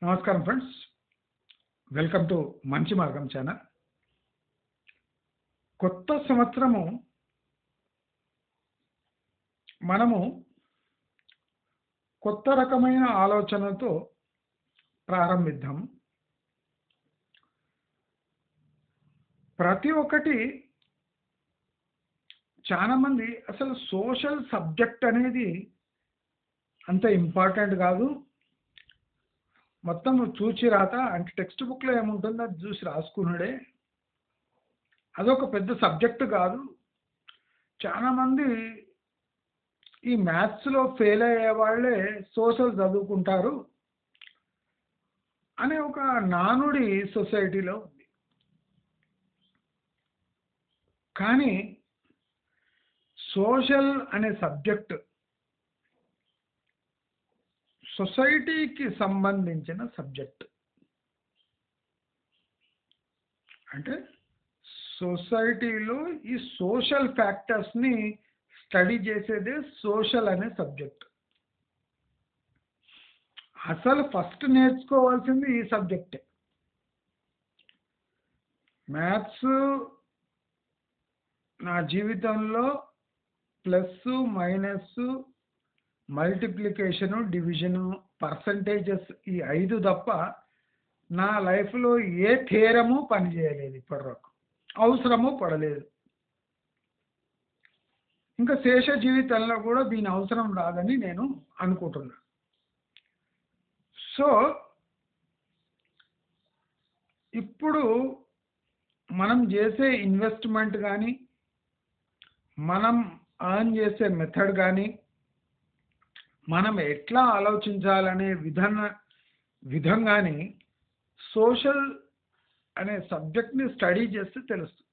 నమస్కారం friends, welcome to మంచి మార్గం ఛానల్. కొత్త సంవత్సరము మనము కొత్త రకమైన ఆలోచనతో ప్రారంభిద్దాం. ప్రతి ఒక్కటి చాలా మంది అసలు సోషల్ సబ్జెక్ట్ అనేది అంత ఇంపార్టెంట్ కాదు, మొత్తం చూచి రాత అంటే టెక్స్ట్ బుక్లో ఏముంటుందో అది చూసి రాసుకున్నాడే, అదొక పెద్ద సబ్జెక్టు కాదు. చాలామంది ఈ మ్యాథ్స్లో ఫెయిల్ అయ్యే వాళ్ళే సోషల్ చదువుకుంటారు అనే ఒక నానుడి సొసైటీలో ఉంది. కానీ సోషల్ అనే సబ్జెక్ట్ సొసైటీకి సంబంధించిన సబ్జెక్ట్. అంటే సొసైటీలో ఈ సోషల్ ఫ్యాక్టర్స్ని స్టడీ చేసేదే సోషల్ అనే సబ్జెక్ట్. అసలు ఫస్ట్ నేర్చుకోవాల్సింది ఈ సబ్జెక్టే. మ్యాథ్స్ నా జీవితంలో plus minus multiplication division percentages ఈ 5 తప్ప నా లైఫ్లో ఏ థియరము పనిచేయలేదు, ఇప్పటివరకు అవసరము పడలేదు. ఇంకా శేష జీవితంలో కూడా దీని అవసరం రాదని నేను అనుకుంటున్నా. సో ఇప్పుడు మనం చేసే ఇన్వెస్ట్మెంట్ కానీ మనం అర్న్ చేసే మెథడ్ కానీ మనం ఎట్లా ఆలోచించాలనే విధంగాని సోషల్ అనే సబ్జెక్ట్ని స్టడీ చేస్తే తెలుస్తుంది.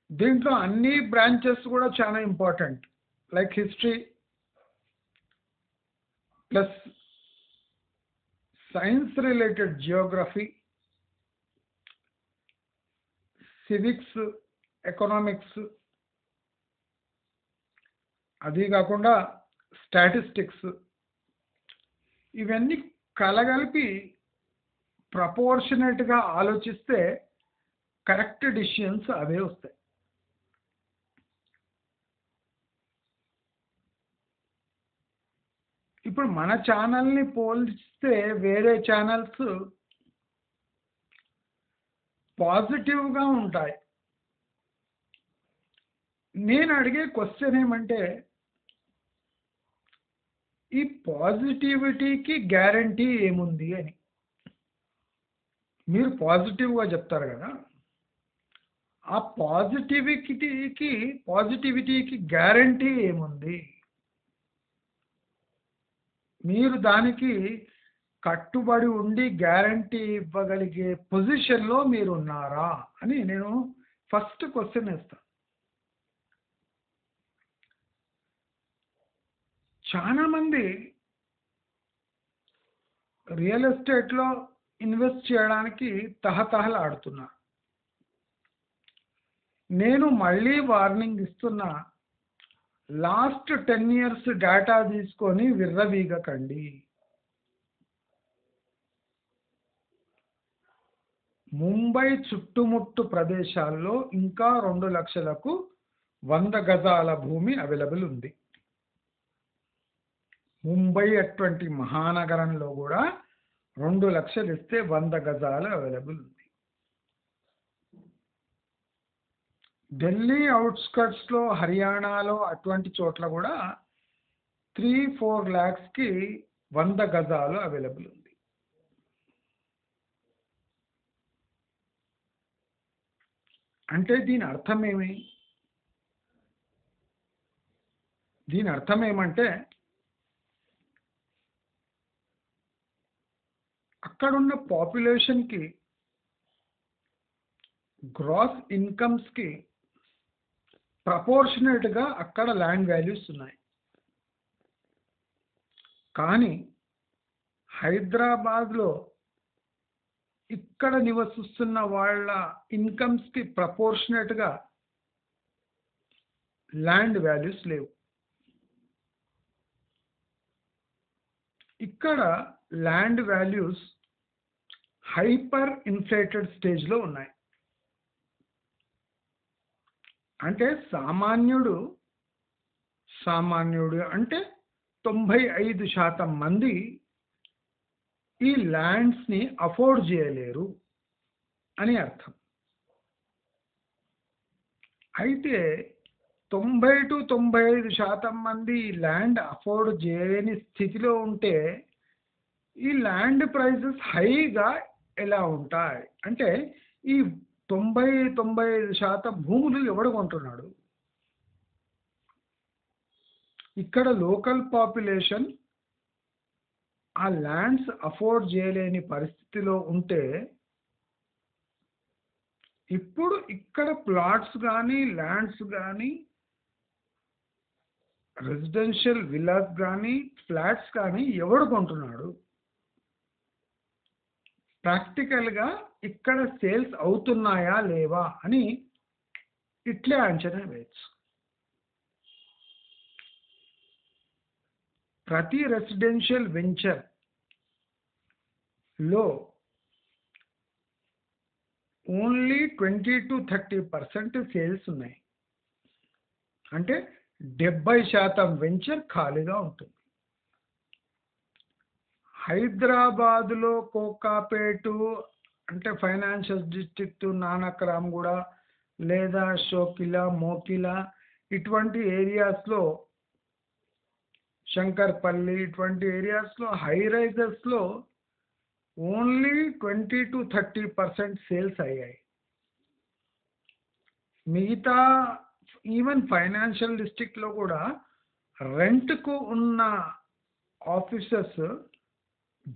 దీంట్లో అన్ని బ్రాంచెస్ కూడా చాలా important, like history plus science related Geography, civics, economics, అది కాకుండా స్టాటిస్టిక్స్, ఇవన్నీ కలగలిపి ప్రపోర్షనేట్గా ఆలోచిస్తే కరెక్ట్ డిసిషన్స్ అవే వస్తాయి. ఇప్పుడు మన ఛానల్ని పోల్చితే వేరే ఛానల్స్ పాజిటివ్గా ఉంటాయి. నేను అడిగే క్వశ్చన్ ఏమంటే, ఈ పాజిటివిటీకి గ్యారంటీ ఏముంది అని. మీరు పాజిటివ్గా చెప్తారు కదా, ఆ పాజిటివిటీకి గ్యారంటీ ఏముంది? మీరు దానికి కట్టుబడి ఉండి గ్యారంటీ ఇవ్వగలిగే పొజిషన్లో మీరు ఉన్నారా అని నేను ఫస్ట్ క్వశ్చన్ వేస్తాను. చాలామంది రియల్ ఎస్టేట్లో ఇన్వెస్ట్ చేయడానికి తహతహలాడుతున్నారు. నేను మళ్ళీ వార్నింగ్ ఇస్తున్నా, లాస్ట్ 10 years డేటా తీసుకొని విర్రవీగకండి. ముంబై చుట్టుముట్టు ప్రదేశాల్లో ఇంకా 2 లక్షలకు 100 గజాల భూమి అవైలబుల్ ఉంది. ముంబై అటువంటి మహానగరంలో కూడా 2 లక్షలు ఇస్తే 100 గజాలు అవైలబుల్ ఉంది. ఢిల్లీ అవుట్స్కట్స్లో, హర్యానాలో అటువంటి చోట్ల కూడా 3-4 lakhsకి 100 గజాలు అవైలబుల్ ఉంది. అంటే దీని అర్థం ఏమంటే అక్కడున్న పాపులేషన్కి, గ్రాస్ ఇన్కమ్స్కి ప్రపోర్షనేట్గా అక్కడ ల్యాండ్ వాల్యూస్ ఉన్నాయి. కానీ హైదరాబాద్లో ఇక్కడ నివసిస్తున్న వాళ్ళ ఇన్కమ్స్కి ప్రపోర్షనేట్గా ల్యాండ్ వాల్యూస్ లేవు. ఇక్కడ ల్యాండ్ వాల్యూస్ హైపర్ ఇన్ఫ్లేటెడ్ స్టేజ్లో ఉన్నాయి. అంటే సామాన్యుడు అంటే 95% మంది ఈ ల్యాండ్స్ని అఫోర్డ్ చేయలేరు అని అర్థం. అయితే 90-95% మంది ల్యాండ్ అఫోర్డ్ చేయని స్థితిలో ఉంటే ఈ ల్యాండ్ ప్రైసెస్ హైగా ఎలా ఉంటాయి అంటే ఈ 90-95% భూములు ఎవడు కొంటున్నాడు? ఇక్కడ లోకల్ పాపులేషన్ ఆ ల్యాండ్స్ అఫోర్డ్ చేయలేని పరిస్థితిలో ఉంటే ఇప్పుడు ఇక్కడ ప్లాట్స్ కానీ ల్యాండ్స్ కానీ రెసిడెన్షియల్ విల్లాస్ కానీ ఫ్లాట్స్ కానీ ఎవడు కొంటున్నాడు? ప్రాక్టికల్గా ఇక్కడ సేల్స్ అవుతున్నాయా లేవా అని ఇట్లే అంచనా వేయచ్చు. ప్రతి రెసిడెన్షియల్ వెంచర్లో ఓన్లీ 20-30% సేల్స్ ఉన్నాయి. అంటే 70% వెంచర్ ఖాళీగా ఉంటుంది. హైదరాబాదులో కోకాపేటు అంటే ఫైనాన్షియల్ డిస్ట్రిక్ట్, నానక్రామ్గూడ లేదా షోకిలా, మోకిలా ఇటువంటి ఏరియాస్లో, శంకర్పల్లి ఇటువంటి ఏరియాస్లో హై రైజెస్లో ఓన్లీ 20-30% సేల్స్ అయ్యాయి. మిగతా ఈవెన్ ఫైనాన్షియల్ డిస్ట్రిక్ట్లో కూడా రెంట్కు ఉన్న ఆఫీసెస్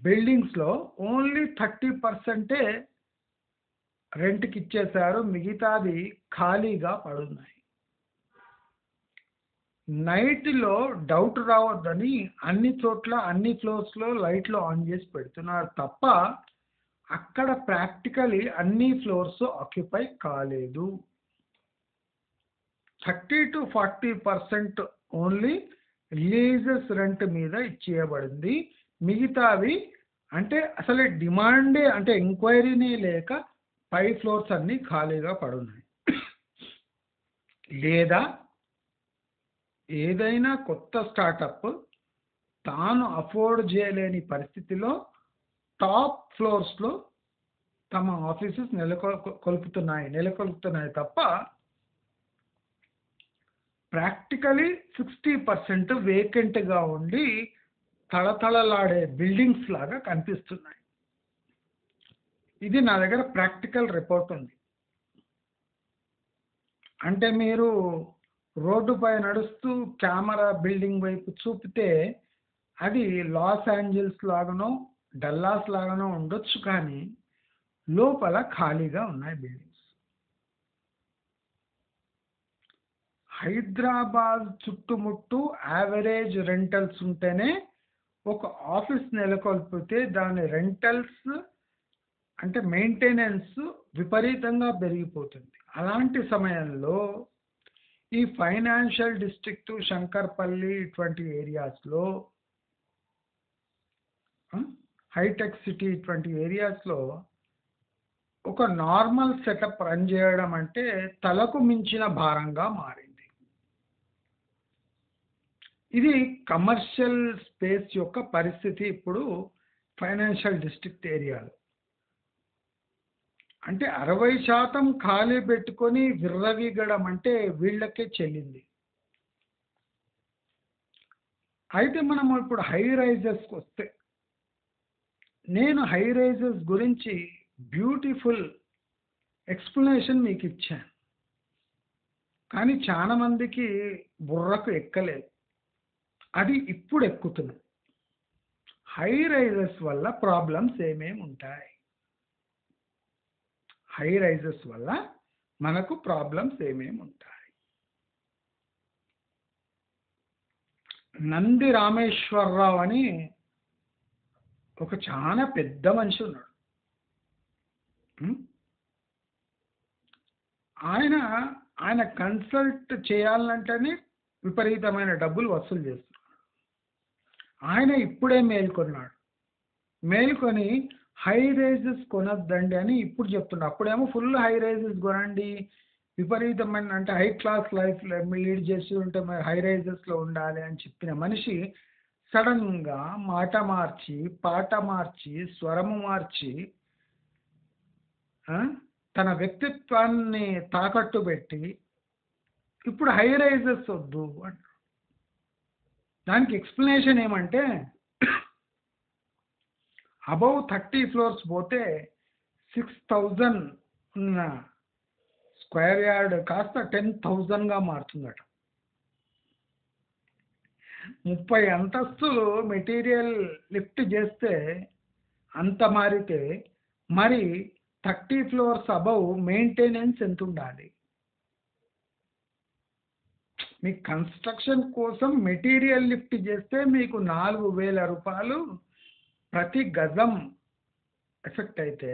బిల్డింగ్స్లో ఓన్లీ 30% రెంట్కి ఇచ్చేశారు, మిగతాది ఖాళీగా పడున్నాయి. నైట్లో డౌట్ రావద్దని అన్ని చోట్ల అన్ని ఫ్లోర్స్లో లైట్లు ఆన్ చేసి పెడుతున్నారు తప్ప అక్కడ ప్రాక్టికలీ అన్ని ఫ్లోర్స్ ఆక్యుపై కాలేదు. 30-40% ఓన్లీ రిలీజెస్ రెంట్ మీద ఇచ్చేయబడింది. మిగతావి అంటే అసలు డిమాండే అంటే ఎంక్వైరీనే లేక పై ఫ్లోర్స్ అన్నీ ఖాళీగా పడున్నాయి. లేదా ఏదైనా కొత్త స్టార్టప్ తాను అఫోర్డ్ చేయలేని పరిస్థితిలో టాప్ ఫ్లోర్స్లో తమ ఆఫీసెస్ నెలకొల్పుతున్నాయి తప్ప ప్రాక్టికలీ 60% వేకెంట్గా ఉండి తళతళలాడే బిల్డింగ్స్ లాగా కనిపిస్తున్నాయి. ఇది నా దగ్గర ప్రాక్టికల్ రిపోర్ట్ ఉంది. అంటే మీరు రోడ్డుపై నడుస్తూ కెమెరా బిల్డింగ్ వైపు చూపితే అది లాస్ ఏంజల్స్ లాగానో డల్లాస్ లాగానో ఉండొచ్చు, కానీ లోపల ఖాళీగా ఉన్నాయి బిల్డింగ్స్. హైదరాబాద్ చుట్టుముట్టు యావరేజ్ రెంటల్స్ ఉంటేనే ఒక ఆఫీస్ నెలకొల్పితే దాని రెంటల్స్ అంటే మెయింటెనెన్స్ విపరీతంగా పెరిగిపోతుంది. అలాంటి సమయంలో ఈ ఫైనాన్షియల్ డిస్ట్రిక్ట్, శంకర్పల్లి ఇటువంటి ఏరియాస్లో, హైటెక్ సిటీ ఇటువంటి ఏరియాస్లో ఒక నార్మల్ సెటప్ రన్ చేయడం అంటే తలకు మించిన భారంగా మారింది. ఇది కమర్షియల్ స్పేస్ యొక్క పరిస్థితి ఇప్పుడు ఫైనాన్షియల్ డిస్ట్రిక్ట్ ఏరియాలో. అంటే 60% ఖాళీ పెట్టుకొని విర్రవీగడం అంటే వీళ్ళకే చెల్లింది. అయితే మనం ఇప్పుడు హై రైజెస్కి వస్తే, నేను హై రైజెస్ గురించి బ్యూటిఫుల్ ఎక్స్ప్లెనేషన్ మీకు ఇచ్చాను, కానీ చాలా మందికి బుర్రకు ఎక్కలేదు. అది ఇప్పుడు ఎక్కుతుంది. హై రైజెస్ వల్ల ప్రాబ్లమ్స్ ఏమేమి ఉంటాయి? హై రైజెస్ వల్ల మనకు ప్రాబ్లమ్స్ ఏమేమి ఉంటాయి? నంది రామేశ్వరరావు అని ఒక చాలా పెద్ద మనిషి ఉన్నాడు. ఆయన కన్సల్ట్ చేయాలంటేనే విపరీతమైన డబ్బులు వసూలు చేస్తున్నాడు. ఆయన ఇప్పుడే మేల్కొన్నాడు. మేల్కొని హై రైజెస్ కొనొద్దండి అని ఇప్పుడు చెప్తుండే. అప్పుడేమో ఫుల్ హై రైజెస్ కొనండి, విపరీతమైన అంటే హై క్లాస్ లైఫ్ లీడ్ చేస్తూ ఉంటే మరి హై రైజెస్లో ఉండాలి అని చెప్పిన మనిషి సడన్గా మాట మార్చి, పాట మార్చి, స్వరము మార్చి తన వ్యక్తిత్వాన్ని తాకట్టు పెట్టి ఇప్పుడు హై రైజెస్ వద్దు అంట. దానికి ఎక్స్ప్లెనేషన్ ఏమంటే అబౌవ్ 30 floors పోతే 6,000 ఉన్న స్క్వేర్ యార్డ్ కాస్త 10,000గా మారుతుందట. 30 అంతస్తులు మెటీరియల్ లిఫ్ట్ చేస్తే అంత మారితే మరి 30 floors అబౌవ్ మెయింటెనెన్స్ ఎంత ఉండాలి? మీ కన్స్ట్రక్షన్ కోసం మెటీరియల్ లిఫ్ట్ చేస్తే మీకు 4,000 రూపాయలు ప్రతి గజం ఎఫెక్ట్ అయితే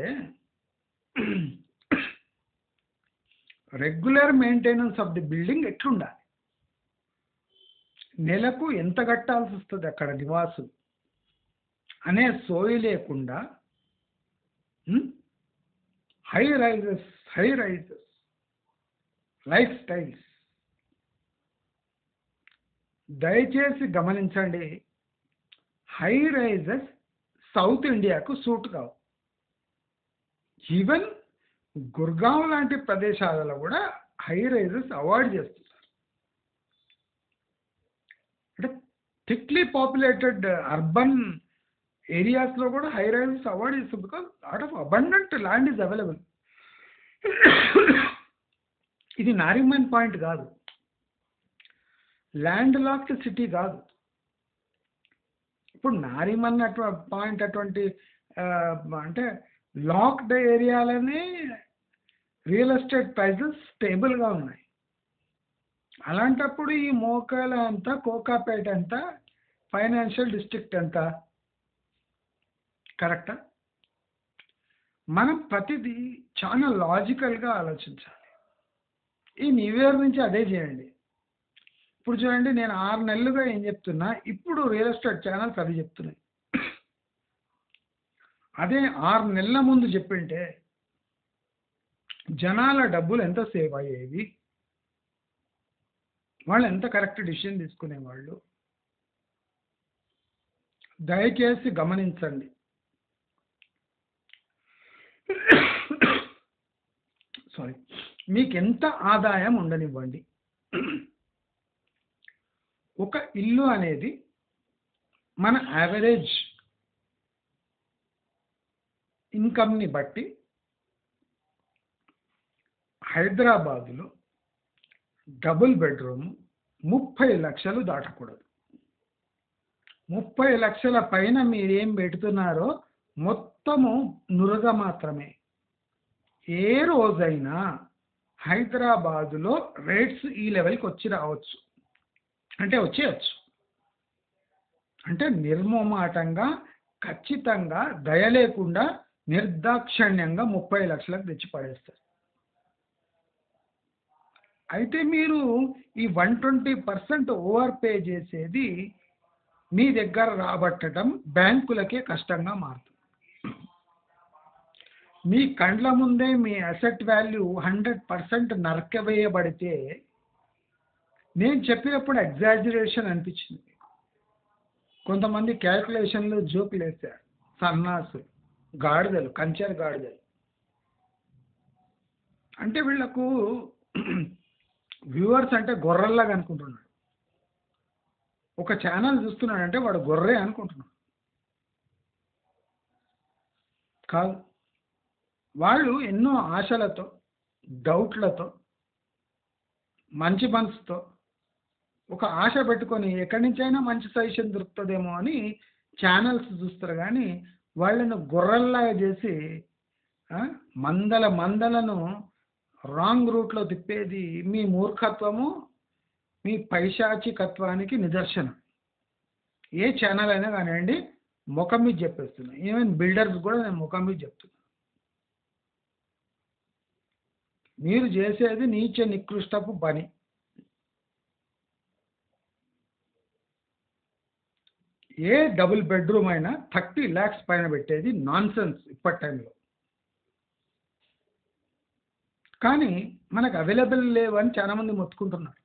regular maintenance of the building ఎట్లుండాలి? నెలకు ఎంత కట్టాల్సి వస్తుంది అక్కడ నివాసులు అనే సోయి లేకుండా హై రైజెస్ లైఫ్ స్టైల్స్. దయచేసి గమనించండి, హై రైజెస్ సౌత్ ఇండియాకు సూట్ కావు. ఈవెన్ గుర్గావ్ లాంటి ప్రదేశాలలో కూడా హై రైజెస్ అవాయిడ్ చేస్తున్నారు. అంటే థిక్లీ పాపులేటెడ్ అర్బన్ ఏరియాస్లో కూడా హై రైజెస్ అవాయిడ్ చేస్తారు. Because lot of abundant land is available. ఇది నారిమన్ పాయింట్ కాదు, ల్యాండ్ లాక్డ్ సిటీ కాదు. ఇప్పుడు నారిమన్ పాయింట్ అటువంటి అంటే లాక్డ్ ఏరియాలనే రియల్ ఎస్టేట్ ప్రైజెస్ స్టేబుల్గా ఉన్నాయి. అలాంటప్పుడు ఈ మోకాల అంత, కోకాపేట అంత, ఫైనాన్షియల్ డిస్ట్రిక్ట్ ఎంత కరెక్టా? మనం ప్రతిదీ చాలా లాజికల్గా ఆలోచించాలి. ఈ న్యూ ఇయర్ నుంచి అదే చేయండి. ఇప్పుడు చూడండి, నేను 6 నెలలుగా ఏం చెప్తున్నా, ఇప్పుడు రియల్ ఎస్టేట్ ఛానల్స్ అది చెప్తున్నాయి. అదే 6 నెలల ముందు చెప్పింటే జనాల డబ్బులు ఎంత సేవ్ అయ్యేవి, వాళ్ళు ఎంత కరెక్ట్ డిసిషన్ తీసుకునేవాళ్ళు. దయచేసి గమనించండి. సారీ, మీకు ఎంత ఆదాయం ఉండనివ్వండి, ఒక ఇల్లు అనేది మన యావరేజ్ ఇన్కమ్ని బట్టి హైదరాబాదులో డబుల్ బెడ్రూమ్ 30 లక్షలు దాటకూడదు. 30 లక్షల పైన మీరేం పెడుతున్నారో మొత్తము నురగ మాత్రమే. ఏ రోజైనా హైదరాబాదులో రేట్స్ ఈ లెవెల్కి వచ్చి రావచ్చు, అంటే వచ్చేయచ్చు. అంటే నిర్మోమాటంగా, ఖచ్చితంగా, దయ లేకుండా, నిర్దాక్షిణ్యంగా 30 లక్షలకు తెచ్చి పడేస్తారు. అయితే మీరు ఈ 120% ఓవర్ పే చేసేది మీ దగ్గర రాబట్టడం బ్యాంకులకే కష్టంగా మారుతుంది. మీ కండ్ల ముందే మీ అసెట్ వాల్యూ 100% నరకవేయబడితే, నేను చెప్పినప్పుడు ఎగ్జాజరేషన్ అనిపించింది. కొంతమంది క్యాల్కులేషన్లు జోకులు వేశారు, సన్నాసులు, గాడిదలు, కంచెర గాడిదలు. అంటే వీళ్లకు వ్యూవర్స్ అంటే గొర్రెల్లాగా అనుకుంటున్నాడు. ఒక ఛానల్ చూస్తున్నాడంటే వాడు గొర్రె అనుకుంటున్నాడు. కాదు, వాళ్ళు ఎన్నో ఆశలతో, డౌట్లతో, మంచి మనసుతో ఒక ఆశ పెట్టుకొని ఎక్కడి నుంచైనా మంచి సజెషన్ దొరుకుతుందేమో అని ఛానల్స్ చూస్తారు. కానీ వాళ్ళను గొర్రెల్లాగా చేసి మందలను రాంగ్ రూట్లో తిప్పేది మీ మూర్ఖత్వము, మీ పైశాచికత్వానికి నిదర్శనం. ఏ ఛానల్ అయినా కానివ్వండి, ముఖం మీద చెప్పేస్తున్నా. ఈవెన్ బిల్డర్స్ కూడా నేను ముఖం మీద చెప్తున్నా. మీరు చేసేది నీచ నికృష్టపు పని. ఏ డబుల్ బెడ్రూమ్ అయినా 30 lakhs పైన పెట్టేది నాన్ సెన్స్ ఇప్పటి టైంలో. కానీ మనకు అవైలబుల్ లేవని చాలామంది మొత్తుకుంటున్నారు.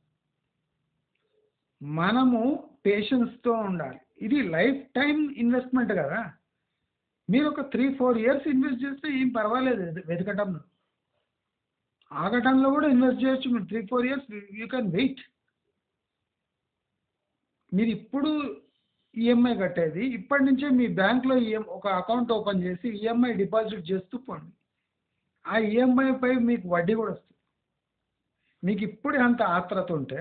మనము పేషెన్స్తో ఉండాలి. ఇది లైఫ్ టైం ఇన్వెస్ట్మెంట్ కదా. మీరు ఒక 3-4 years ఇన్వెస్ట్ చేస్తే ఏం పర్వాలేదు వెతకటంలో. ఆగటంలో కూడా ఇన్వెస్ట్ చేయొచ్చు. మీరు 3-4 years యూ కెన్ వెయిట్. మీరు ఇప్పుడు ఈఎంఐ కట్టేది ఇప్పటి నుంచే మీ బ్యాంక్లో ఒక అకౌంట్ ఓపెన్ చేసి ఈఎంఐ డిపాజిట్ చేస్తూ పోండి. ఆ ఈఎంఐపై మీకు వడ్డీ కూడా వస్తుంది. మీకు ఇప్పుడే అంత ఆత్రత ఉంటే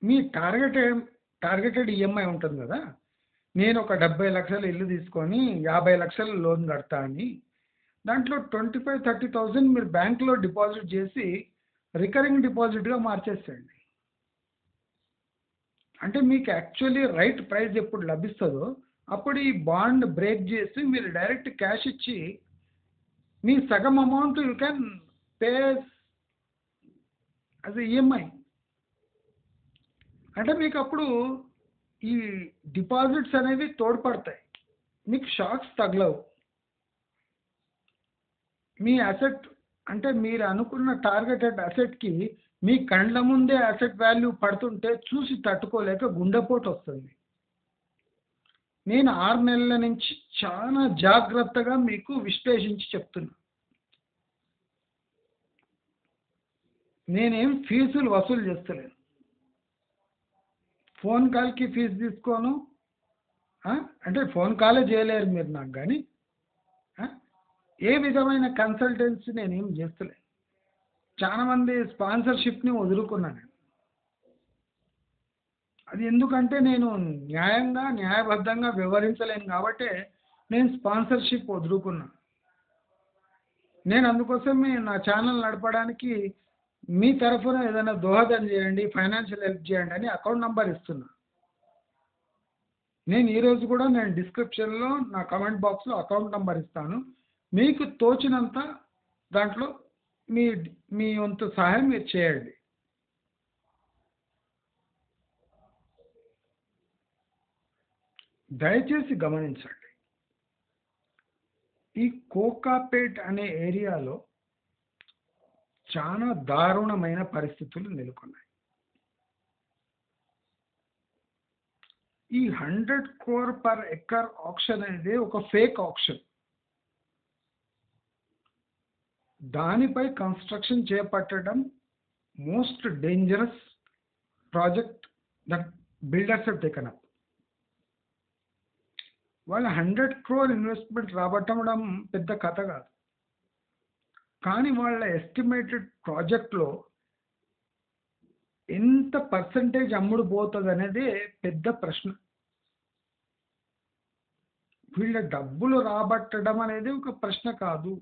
మీ టార్గెటెడ్ ఈఎంఐ ఉంటుంది కదా. నేను ఒక 70 లక్షల ఇల్లు తీసుకొని 50 లక్షల లోన్ కడతా అని దాంట్లో 25-30,000 మీరు బ్యాంక్లో డిపాజిట్ చేసి రికరింగ్ డిపాజిట్గా మార్చేసేయండి. అంటే మీకు యాక్చువల్లీ రైట్ ప్రైస్ ఎప్పుడు లభిస్తుందో అప్పుడు ఈ బాండ్ బ్రేక్ చేసి మీరు డైరెక్ట్ క్యాష్ ఇచ్చి మీ సగం amount you can pay as EMI. అంటే మీకు అప్పుడు ఈ డిపాజిట్స్ అనేవి తోడ్పడతాయి. మీకు షాక్స్ తగలవు. మీ అసెట్ అంటే మీరు అనుకున్న టార్గెటెడ్ అసెట్కి మీ కండ్ల ముందే అసెట్ వాల్యూ పడుతుంటే చూసి తట్టుకోలేక గుండెపోటు వస్తుంది. నేను 6 నెలల నుంచి చాలా జాగ్రత్తగా మీకు విశ్లేషించి చెప్తున్నా. నేనేం ఫీజులు వసూలు చేస్తలేను. ఫోన్ కాల్కి ఫీజు తీసుకోను. అంటే ఫోన్ కాలే చేయలేరు మీరు నాకు. కానీ ఏ విధమైన కన్సల్టెన్సీ నేనేం చేస్తలేను. చాలామంది స్పాన్సర్షిప్ని వదులుకున్నాను. అది ఎందుకంటే నేను న్యాయబద్ధంగా వ్యవహరించలేను కాబట్టి నేను స్పాన్సర్షిప్ వదులుకున్నాను. నేను అందుకోసమే నా ఛానల్ నడపడానికి మీ తరఫున ఏదైనా దోహదం చేయండి, ఫైనాన్షియల్ హెల్ప్ చేయండి అని అకౌంట్ నంబర్ ఇస్తున్నా. నేను ఈరోజు కూడా నేను డిస్క్రిప్షన్లో నా కామెంట్ బాక్స్లో అకౌంట్ నంబర్ ఇస్తాను. మీకు తోచినంత దాంట్లో మీ వంతు సహాయం మీరు చేయండి. దయచేసి గమనించండి, ఈ కోకాపేట్ అనే ఏరియాలో చాలా దారుణమైన పరిస్థితులు నెలకొన్నాయి. ఈ 100 crore per acre ఆక్షన్ అనేది ఒక ఫేక్ ఆక్షన్. దానిపై కన్స్ట్రక్షన్ చేపట్టడం most dangerous project that builders have taken up. వాళ్ళ 100 crore ఇన్వెస్ట్మెంట్ రాబట్టడం పెద్ద కథ కాదు. కానీ వాళ్ళ ఎస్టిమేటెడ్ ప్రాజెక్ట్లో ఎంత పర్సంటేజ్ అమ్ముడు పోతుంది అనేది పెద్ద ప్రశ్న. వీళ్ళ డబ్బులు రాబట్టడం అనేది ఒక ప్రశ్న కాదు.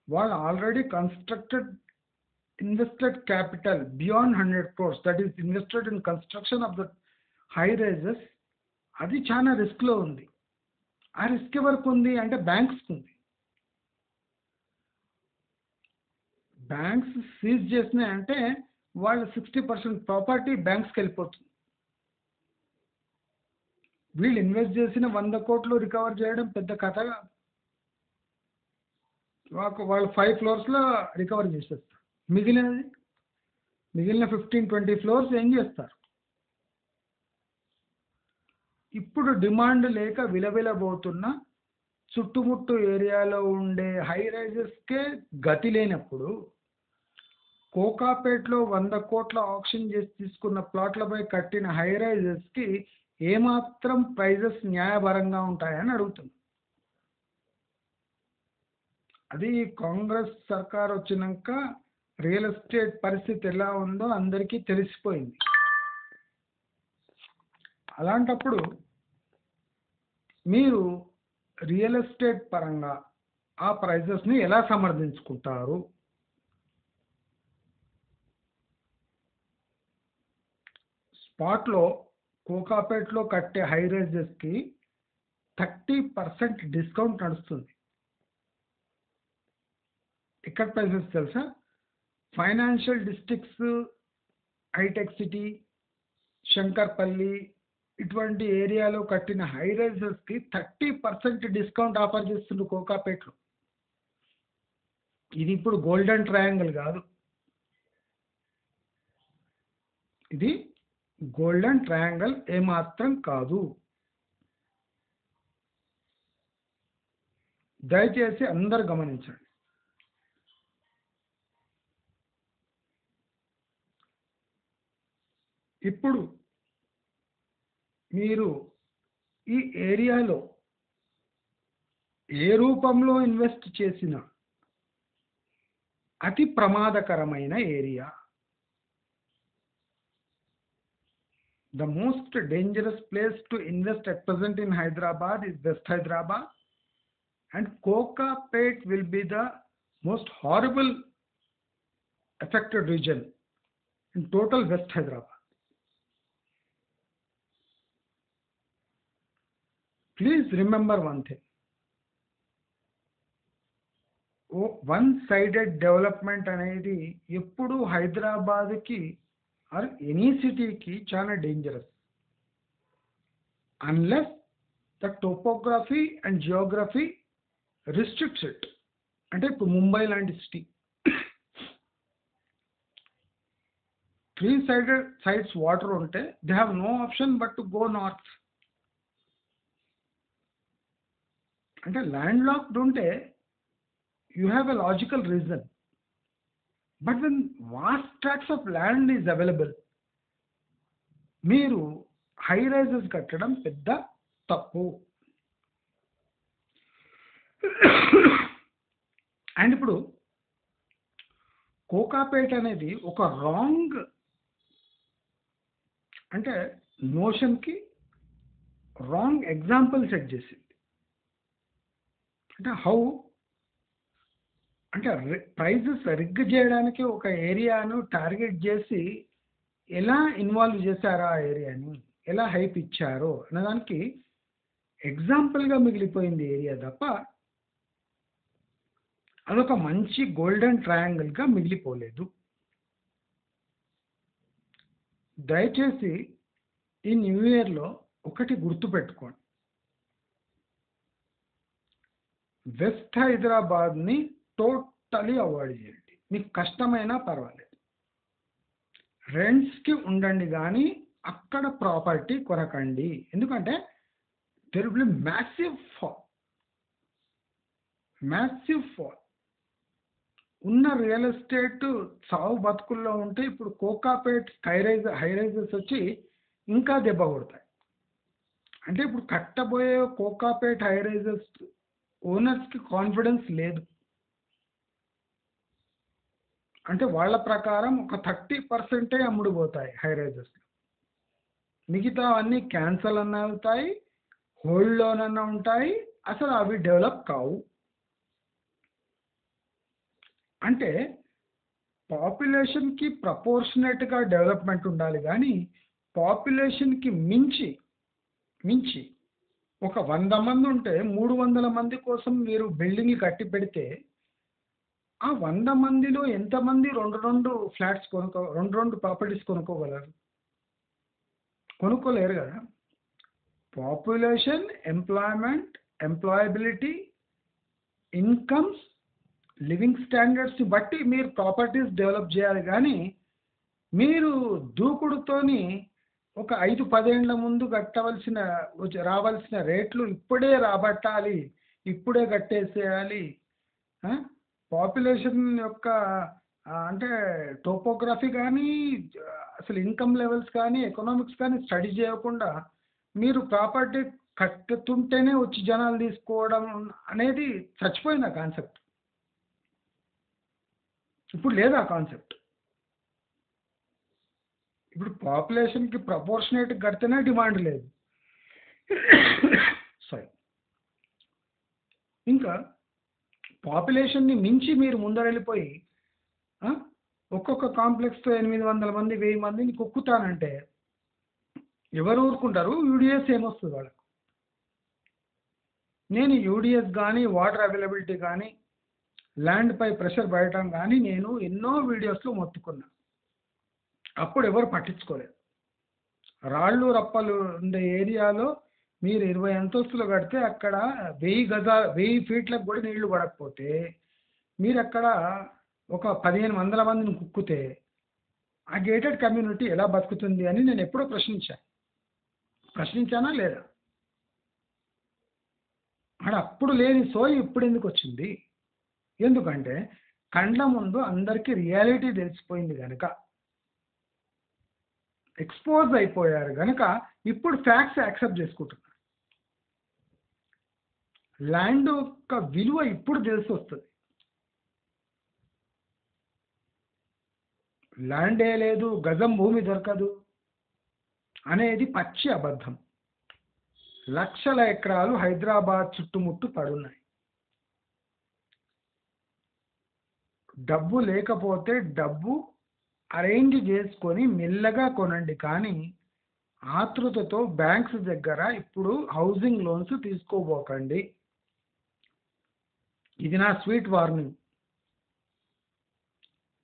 వాళ్ళు already invested capital beyond 100 crores that is invested in construction of the high rises. అది చాలా రిస్క్లో ఉంది. ఆ రిస్క్ ఎవరికి ఉంది అంటే బ్యాంక్స్కి ఉంది. బ్యాంక్స్ సీజ్ చేసినాయంటే వాళ్ళ 60% ప్రాపర్టీ బ్యాంక్స్కి వెళ్ళిపోతుంది. వీళ్ళు ఇన్వెస్ట్ చేసిన 100 కోట్లు రికవర్ చేయడం పెద్ద కథ కాదు. వాళ్ళు 5 floors రికవర్ చేసేస్తారు. మిగిలిన 15-20 floors ఏం చేస్తారు? ఇప్పుడు డిమాండ్ లేక విలవిలబోతున్న చుట్టుముట్టు ఏరియాలో ఉండే హై రైజెస్కే గతి లేనప్పుడు కోకాపేట్లో 100 కోట్ల ఆక్షన్ చేసి తీసుకున్న ప్లాట్లపై కట్టిన హై రైజెస్కి ఏమాత్రం ప్రైజెస్ న్యాయపరంగా ఉంటాయని అడుగుతుంది. అది కాంగ్రెస్ సర్కార్ వచ్చినాక రియల్ ఎస్టేట్ పరిస్థితి ఎలా ఉందో అందరికీ తెలిసిపోయింది. అలాంటప్పుడు మీరు రియల్ ఎస్టేట్ పరంగా ఆ ప్రైజెస్ని ఎలా సమర్థించుకుంటారు? స్పాట్లో కోకాపేట్లో కట్టే హై రైజెస్కి 30% డిస్కౌంట్ నడుస్తుంది. ఎక్కడ ప్రైజెస్ తెలుసా? Financial districts Hitech City, Shankarpally ఇటువంటి ఏరియాలో కట్టిన హై రైజెస్కి 30% డిస్కౌంట్ ఆఫర్ చేస్తుండ్రు కోకాపేట్లో. ఇది ఇప్పుడు గోల్డెన్ ట్రయాంగిల్ కాదు, ఇది గోల్డెన్ ట్రయాంగిల్ ఏమాత్రం కాదు. దయచేసి అందరు గమనించండి. ఇప్పుడు మీరు ఈ ఏరియాలో ఏ రూపంలో ఇన్వెస్ట్ చేసినా అతి ప్రమాదకరమైన area. The most dangerous place to invest at present in Hyderabad is West Hyderabad, and Kokapet will be the most horrible affected region in total West Hyderabad. Please remember one thing. One-sided development అనేది ఎప్పుడు హైదరాబాద్కి are any సిటీకి చాలా dangerous. Unless the topography and geography restricts it. అంటే ఇప్పుడు ముంబై లాంటి city 3 sides water ఉంటే they have no option but to go north. అంటే ల్యాండ్ లాక్డ్ ఉంటే you have a logical reason, but when vast tracts of land is available, మీరు high rises కట్టడం పెద్ద తప్పు. అండ్ ఇప్పుడు కోకాపేట్ అనేది ఒక రాంగ్ అంటే నోషన్కి రాంగ్ ఎగ్జాంపుల్ సెట్ చేసింది. అంటే హౌ అంటే ప్రైజెస్ రిగ్ చేయడానికి ఒక ఏరియాను టార్గెట్ చేసి ఎలా ఇన్వాల్వ్ చేశారో ఆ ఏరియాని, ఎలా హైప్ ఇచ్చారో అన్నదానికి ఎగ్జాంపుల్గా మిగిలిపోయింది ఏరియా తప్ప అదొక మంచి గోల్డెన్ ట్రయాంగిల్గా మిగిలిపోలేదు. దయచేసి ఈ న్యూ ఇయర్లో ఒకటి గుర్తుపెట్టుకోండి, వెస్ట్ హైదరాబాద్ని టోటలీ అవాయిడ్ చేయండి. మీకు కష్టమైనా పర్వాలేదు, రెంట్స్కి ఉండండి కానీ అక్కడ ప్రాపర్టీ కొనకండి. ఎందుకంటే there will be massive fall. ఉన్న రియల్ ఎస్టేట్ సావు బతుకుల్లో ఉంటే ఇప్పుడు కోకాపేట్ హై రైజెస్ వచ్చి ఇంకా దెబ్బ కొడతాయి. అంటే ఇప్పుడు కట్టబోయే కోకాపేట్ హై రైజెస్ ఓనర్స్కి కాన్ఫిడెన్స్ లేదు. అంటే వాళ్ళ ప్రకారం ఒక 30% అమ్ముడుపోతాయి హై రైజెస్, మిగతా అన్నీ క్యాన్సల్ అన్న అవుతాయి, హోల్డ్లోనన్నా ఉంటాయి, అసలు అవి డెవలప్ కావు. అంటే పాపులేషన్కి ప్రపోర్షనేట్గా డెవలప్మెంట్ ఉండాలి కానీ పాపులేషన్కి మించి ఒక 100 మంది ఉంటే 300 మంది కోసం మీరు బిల్డింగ్లు కట్టి పెడితే ఆ 100 మందిలో ఎంతమంది 2 ఫ్లాట్స్ 2 ప్రాపర్టీస్ కొనుక్కోగలరు? కొనుక్కోలేరు కదా. Population, employment, employability, incomes, living స్టాండర్డ్స్ని బట్టి మీరు ప్రాపర్టీస్ డెవలప్ చేయాలి కానీ మీరు దూకుడుతోని ఒక 5-10 ఏళ్ల ముందు రావాల్సిన రేట్లు ఇప్పుడే రాబట్టాలి, ఇప్పుడే కట్టేసేయాలి. పాపులేషన్ యొక్క అంటే టోపోగ్రఫీ కానీ అసలు ఇన్కమ్ లెవెల్స్ కానీ ఎకనామిక్స్ కానీ స్టడీ చేయకుండా మీరు ప్రాపర్టీ కట్టుతుంటేనే వచ్చి జనాలు తీసుకోవడం అనేది చచ్చిపోయింది ఆ కాన్సెప్ట్. ఇప్పుడు లేదు ఆ కాన్సెప్ట్. ఇప్పుడు పాపులేషన్కి ప్రపోర్షనేట్ కడితేనే డిమాండ్ లేదు. సారీ, ఇంకా పాపులేషన్ని మించి మీరు ముందరెళ్ళిపోయి ఒక్కొక్క కాంప్లెక్స్తో 800 మంది 1000 మందిని కొక్కుతానంటే ఎవరు ఊరుకుంటారు? యూడిఎస్ ఏమొస్తుంది వాళ్ళకు? నేను యూడిఎస్ కానీ వాటర్ అవైలబిలిటీ కానీ ల్యాండ్పై ప్రెషర్ పెట్టడం కానీ నేను ఎన్నో వీడియోస్లో మొత్తుకున్నా. అప్పుడు ఎవరు పట్టించుకోలేదు. రాళ్ళు రప్పలు ఉండే ఏరియాలో మీరు 20 అంతస్తులు కడితే అక్కడ 1000 ఫీట్లకు కూడా నీళ్లు పడకపోతే మీరక్కడ ఒక 1500 మందిని కుక్కితే ఆ గేటెడ్ కమ్యూనిటీ ఎలా బతుకుతుంది అని నేను ఎప్పుడో ప్రశ్నించానా లేదా? అప్పుడు లేని సోయి ఇప్పుడు ఎందుకు వచ్చింది? ఎందుకంటే కండ్ల ముందు అందరికీ రియాలిటీ తెలిసిపోయింది గనక, ఎక్స్పోజ్ అయిపోయారు గనక ఇప్పుడు ఫ్యాక్ట్స్ యాక్సెప్ట్ చేసుకుంటున్నారు. ల్యాండ్ యొక్క విలువ ఇప్పుడు తెలిసి వస్తుంది. ల్యాండే లేదు, గజం భూమి దొరకదు అనేది పచ్చి అబద్ధం. లక్షల ఎకరాలు హైదరాబాద్ చుట్టుముట్టు పడున్నాయి. డబ్బు లేకపోతే డబ్బు అరేంజ్ చేసుకొని మెల్లగా కొనండి, కానీ ఆతృతతో బ్యాంక్స్ దగ్గర ఇప్పుడు హౌసింగ్ లోన్స్ తీసుకోబోకండి. ఇది నా స్వీట్ వార్నింగ్.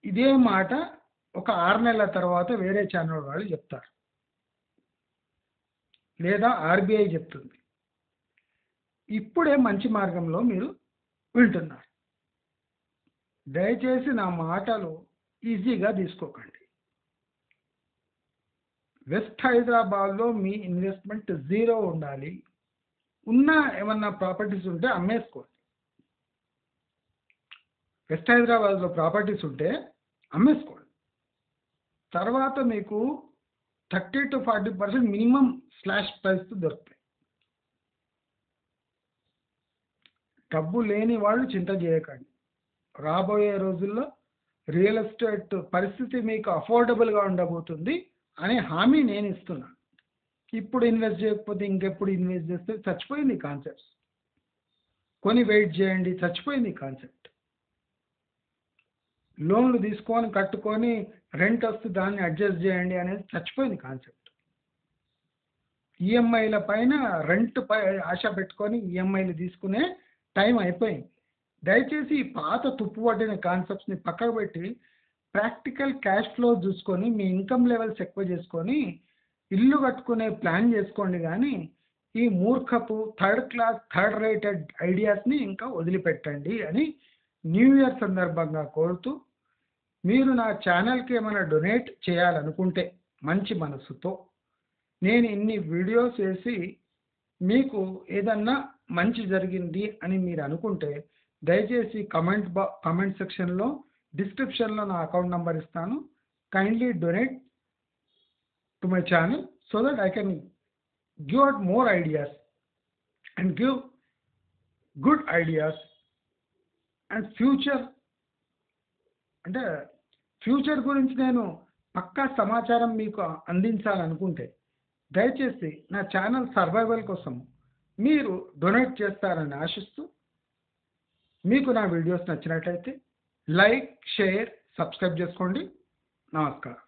ఇదే మాట ఒక 6 నెలల తర్వాత వేరే ఛానల్ వాళ్ళు చెప్తారు, లేదా ఆర్బీఐ చెప్తుంది. ఇప్పుడే మంచి మార్గంలో మీరు వింటున్నారు. దయచేసి నా మాటలు ఈజీగా తీసుకోకండి. వెస్ట్ హైదరాబాద్లో మీ ఇన్వెస్ట్మెంట్ జీరో ఉండాలి. ఉన్న ఏమన్నా ప్రాపర్టీస్ ఉంటే అమ్మేసుకోండి. వెస్ట్ హైదరాబాద్లో ప్రాపర్టీస్ ఉంటే అమ్మేసుకోండి. తర్వాత మీకు 30 to 40% మినిమం స్లాష్ ప్రైస్ దొరుకుతాయి. డబ్బు లేని వాళ్ళు చింత చేయకండి. రాబోయే రోజుల్లో రియల్ ఎస్టేట్ పరిస్థితి మీకు అఫోర్డబుల్గా ఉండబోతుంది అనే హామీ నేను ఇస్తున్నాను. ఇప్పుడు ఇన్వెస్ట్ చేయకపోతే ఇంకెప్పుడు ఇన్వెస్ట్ చేస్తే చచ్చిపోయింది కాన్సెప్ట్స్. కొని వెయిట్ చేయండి, చచ్చిపోయింది కాన్సెప్ట్. లోన్లు తీసుకొని కట్టుకొని రెంట్ వస్తే దాన్ని అడ్జస్ట్ చేయండి అనేది చచ్చిపోయింది కాన్సెప్ట్. ఈఎంఐల పైన రెంట్ పై ఆశ పెట్టుకొని ఈఎంఐలు తీసుకునే టైం అయిపోయింది. దయచేసి ఈ పాత తుప్పుపట్టిన కాన్సెప్ట్స్ని పక్కకు పెట్టి ప్రాక్టికల్ క్యాష్ ఫ్లో చూసుకొని మీ ఇన్కమ్ లెవెల్స్ ఎక్కువ చేసుకొని ఇల్లు కట్టుకునే ప్లాన్ చేసుకోండి, కానీ ఈ మూర్ఖపు థర్డ్ రేటెడ్ ఐడియాస్ని ఇంకా వదిలిపెట్టండి అని న్యూ ఇయర్ సందర్భంగా కోరుతూ, మీరు నా ఛానల్కి ఏమైనా డొనేట్ చేయాలనుకుంటే మంచి మనసుతో, నేను ఇన్ని వీడియోస్ వేసి మీకు ఏదన్నా మంచి జరిగింది అని మీరు అనుకుంటే దయచేసి కామెంట్ సెక్షన్లో డిస్క్రిప్షన్లో నా అకౌంట్ నెంబర్ ఇస్తాను. Kindly donate to my channel so that I can give out more ideas and give good ideas and future గురించి నేను పక్కా సమాచారం మీకు అందించాలనుకుంటే దయచేసి నా ఛానల్ సర్వైవల్ కోసం మీరు డొనేట్ చేస్తారని ఆశిస్తూ, మీకు నా వీడియోస్ నచ్చినట్లయితే లైక్, షేర్, సబ్స్క్రైబ్ చేసుకోండి. నమస్కారం.